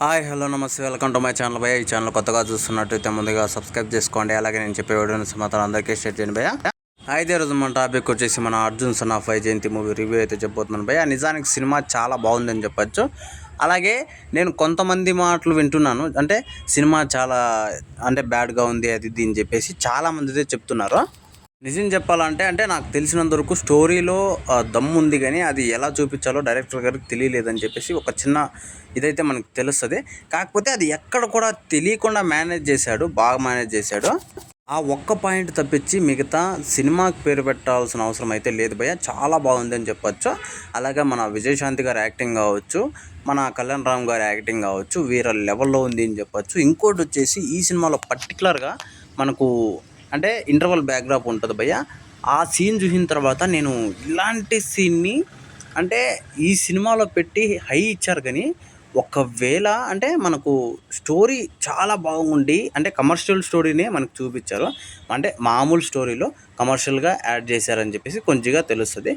Hi hello నమస్తే welcome to my channel భయ్య. ఈ ఛానల్ కొత్తగా చూస్తున్నట్టయితే ముందుగా సబ్స్క్రైబ్ చేసుకోండి. అలాగే నేను చెప్పే వీడియోని మాత్రం అందరికీ షేర్ చేయండి భయ్య. అయితే రోజు మన టాపిక్ వచ్చేసి మన Arjun son of Vyjayanthi movie review అయితే చెప్పబోతున్నాను భయ్య. నిజానికి సినిమా చాలా బాగుందని చెప్పచ్చు. అలాగే నేను కొంతమంది మాటలు వింటున్నాను, అంటే సినిమా చాలా బ్యాడ్గా ఉంది అది ఇది అని చెప్పేసి చాలామంది అయితే చెప్తున్నారు. నిజం చెప్పాలంటే నాకు తెలిసినంత వరకు స్టోరీలో దమ్ము ఉంది, కానీ అది ఎలా చూపించాలో డైరెక్టర్ గారికి తెలియలేదని చెప్పేసి ఒక చిన్న ఇదైతే మనకు తెలుస్తుంది. కాకపోతే అది ఎక్కడ కూడా తెలియకుండా మేనేజ్ చేశాడు, బాగా మేనేజ్ చేశాడు. ఆ ఒక్క పాయింట్ తప్పించి మిగతా సినిమాకి పేరు పెట్టాల్సిన అవసరం అయితే లేదు భయ్య. చాలా బాగుంది అని చెప్పచ్చు. అలాగే మన విజయశాంతి గారి యాక్టింగ్ కావచ్చు, మన కళ్యాణ్ రామ్ గారి యాక్టింగ్ కావచ్చు, వేరే లెవెల్లో ఉంది అని చెప్పచ్చు. ఇంకోటి వచ్చేసి ఈ సినిమాలో పర్టికులర్గా మనకు ఇంటర్వల్ బ్యాక్డ్రాప్ ఉంటుంది భయ్య. ఆ సీన్ చూసిన తర్వాత నేను ఇలాంటి సీన్ని ఈ సినిమాలో పెట్టి హై ఇచ్చారు, కానీ ఒకవేళ మనకు స్టోరీ చాలా బాగుండి కమర్షియల్ స్టోరీనే మనకు చూపించారు, మామూలు స్టోరీలో కమర్షియల్గా యాడ్ చేశారని చెప్పేసి కొంచెంగా తెలుస్తుంది.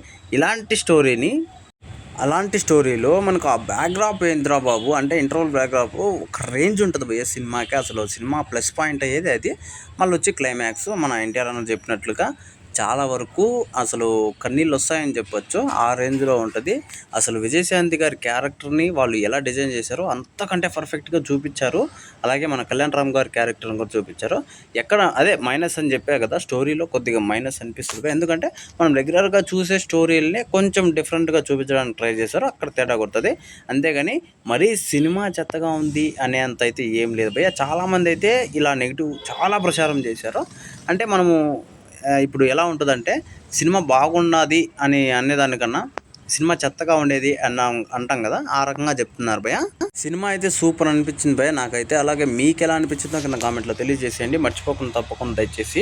అలాంటి స్టోరీలో మనకు ఆ బ్యాక్డ్రాప్ ఏంద్రా బాబు, ఇంటర్వల్ బ్యాక్డ్రాప్ ఒక రేంజ్ ఉంటుంది భయ్య సినిమాకి. అసలు సినిమా ప్లస్ పాయింట్ అయ్యేది అది. మళ్ళీ వచ్చి క్లైమాక్స్ మన ఎన్టీఆర్ అన్న చెప్పినట్లుగా చాలా వరకు అసలు కన్నీళ్ళు వస్తాయని చెప్పొచ్చు, ఆ రేంజ్లో ఉంటుంది. అసలు విజయశాంతి గారి క్యారెక్టర్ని వాళ్ళు ఎలా డిజైన్ చేశారో అంతకంటే పర్ఫెక్ట్గా చూపించారు. అలాగే మన కళ్యాణ్ రామ్ గారి క్యారెక్టర్ని కూడా చూపించారు. ఎక్కడ మైనస్ అని చెప్పా కదా, స్టోరీలో కొద్దిగా మైనస్ అనిపిస్తుంది. ఎందుకంటే మనం రెగ్యులర్గా చూసే స్టోరీలనే కొంచెం డిఫరెంట్గా చూపించడానికి ట్రై చేశారు, అక్కడ తేడా కొడుతుంది. అంతేగాని మరీ సినిమా చెత్తగా ఉంది అనేంత అయితే ఏం లేదు భయ్య. చాలామంది అయితే ఇలా నెగిటివ్ చాలా ప్రచారం చేశారు. మనము ఇప్పుడు ఎలా ఉంటుందంటే సినిమా బాగున్నది అని అనేదానికన్నా సినిమా చెత్తగా ఉండేది అంటాం కదా, ఆ రకంగా చెప్తున్నారు భయ్య. సినిమా అయితే సూపర్ అనిపించింది భయ్య నాకైతే. అలాగే మీకు ఎలా అనిపించిందో కింద కామెంట్లో తెలియజేసేయండి. మర్చిపోకుండా తప్పకుండా దయచేసి.